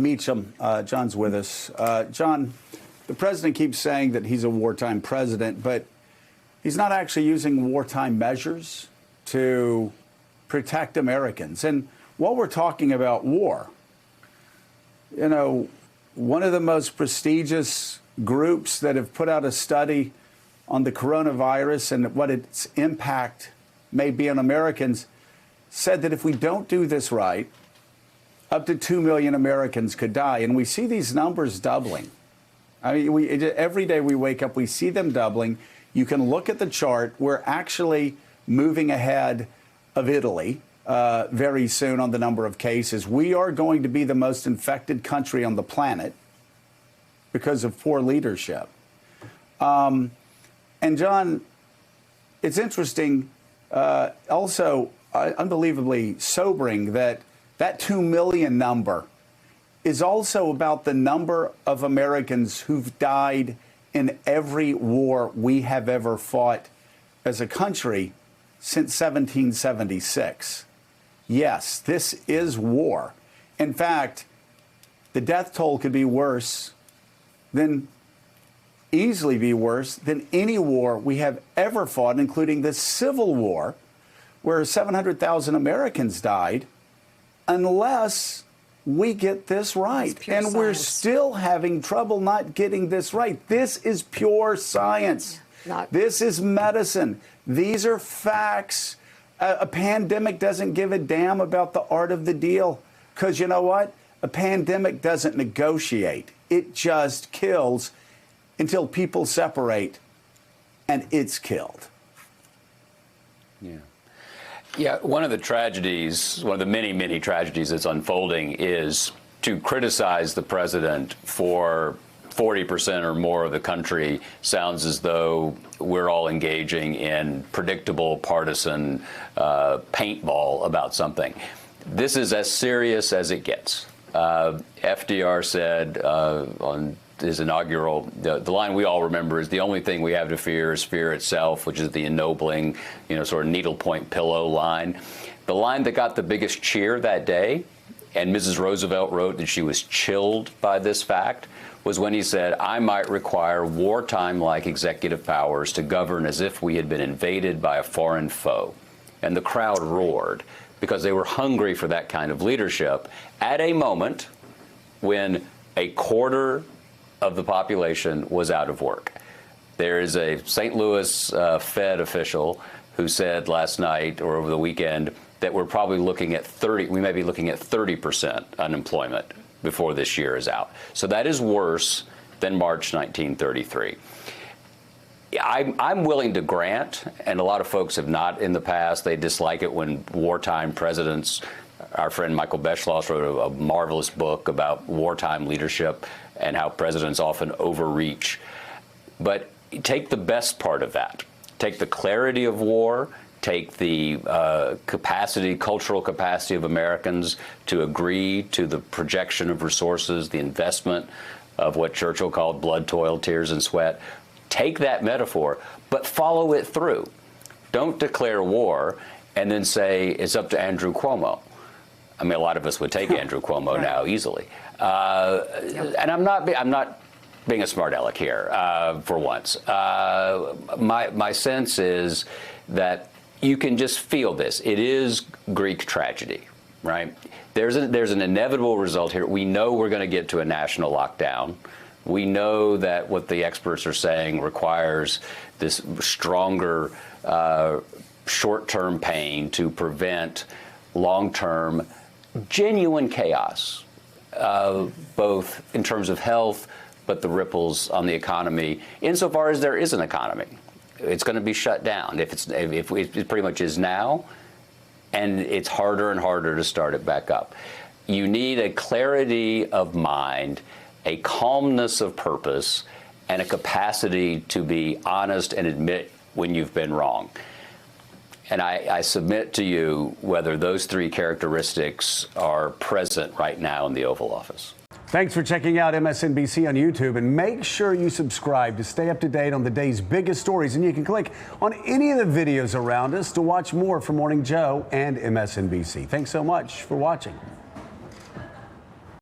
Meacham. John's with us. John, the president keeps saying that he's a wartime president, but he's not actually using wartime measures to protect Americans. And while we're talking about war, you know, one of the most prestigious groups that have put out a study on the coronavirus and what its impact may be on Americans said that if we don't do this right, up to 2 million Americans could die. And we see these numbers doubling. I mean, every day we wake up, we see them doubling. You can look at the chart. We're actually moving ahead of Italy very soon on the number of cases. We are going to be the most infected country on the planet because of poor leadership. And John, it's interesting, also unbelievably sobering that 2 million number is also about the number of Americans who've died in every war we have ever fought as a country since 1776. Yes, this is war. In fact, the death toll could be worse than easily be worse than any war we have ever fought, including the Civil War, where 700,000 Americans died, unless we get this right. And science. We're still having trouble not getting this right. This is pure science. This is medicine. These are facts. A pandemic doesn't give a damn about the art of the deal, because you know what? A pandemic doesn't negotiate. It just kills until people separate, and it's killed. Yeah, one of the tragedies, one of the many, many tragedies that's unfolding is to criticize the president for 40% or more of the country sounds as though we're all engaging in predictable partisan paintball about something. This is as serious as it gets. FDR said on his inaugural, the line we all remember is, the only thing we have to fear is fear itself, which is the ennobling, sort of needlepoint pillow line. The line that got the biggest cheer that day, and Mrs. Roosevelt wrote that she was chilled by this fact, was when he said, "I might require wartime-like executive powers to govern as if we had been invaded by a foreign foe." And the crowd roared because they were hungry for that kind of leadership at a moment when a quarter of the population was out of work. There is a St. Louis Fed official who said last night or over the weekend that we're probably looking at we may be looking at 30% unemployment before this year is out. So that is worse than March 1933. I'm willing to grant, and a lot of folks have not in the past, they dislike it when wartime presidents, our friend Michael Beschloss wrote a marvelous book about wartime leadership and how presidents often overreach. But take the best part of that. Take the clarity of war, take the cultural capacity of Americans to agree to the projection of resources, the investment of what Churchill called blood, toil, tears, and sweat. Take that metaphor, but follow it through. Don't declare war and then say it's up to Andrew Cuomo. I mean, a lot of us would take Andrew Cuomo now easily. And I'm not being a smart aleck here for once. My sense is that you can just feel this. It is Greek tragedy, right? There's an inevitable result here. We know we're going to get to a national lockdown. We know that what the experts are saying requires this stronger short-term pain to prevent long-term genuine chaos, both in terms of health, but the ripples on the economy, insofar as there is an economy. It's going to be shut down if it pretty much is now, and it's harder and harder to start it back up. You need a clarity of mind, a calmness of purpose, and a capacity to be honest and admit when you've been wrong. And I submit to you whether those three characteristics are present right now in the Oval Office. Thanks for checking out MSNBC on YouTube, and make sure you subscribe to stay up to date on the day's biggest stories. And you can click on any of the videos around us to watch more from Morning Joe and MSNBC. Thanks so much for watching.